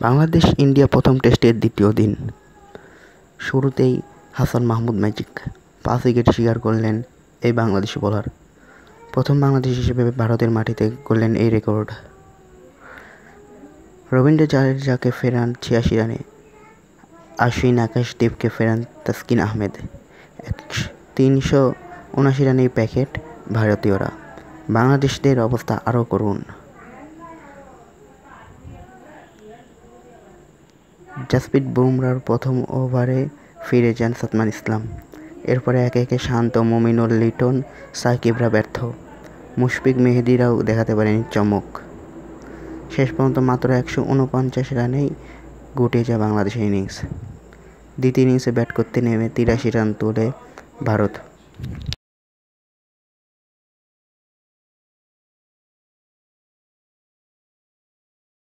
Bangladesh India প্রথম টেস্টের দ্বিতীয় দিন শুরুতেই হাসান মাহমুদ ম্যাজিক 5 উইকেট শিকার করলেন এই বাংলাদেশি বোলার। প্রথম বাংলাদেশ হিসেবে ভারতের মাটিতে করলেন এই রেকর্ড। রবীন্দ্র জাদেজাকে ফেরান 86 রানে, আশ্বিন আকাশদীপকে ফেরান তাসকিন আহমেদ। 379 রানের প্যাকেট ভারতীয়রা। বাংলাদেশিদের অবস্থা আরও করুণ। জাসপ্রীত বুমরার প্রথম ওভারে ফিরে যান সাদমান ইসলাম। এরপরে একে একে শান্ত, মুমিনুল, লিটন, সাকিবরা ব্যর্থ। মুশফিক মেহেদীরাও দেখাতে পারেনি চমক। শেষ পর্যন্ত মাত্র 149 রানেই গুটিয়ে যায় বাংলাদেশের ইনিংস। দ্বিতীয় ইনিংসে ব্যাট করতে নেমে 83 রান তোলে ভারত।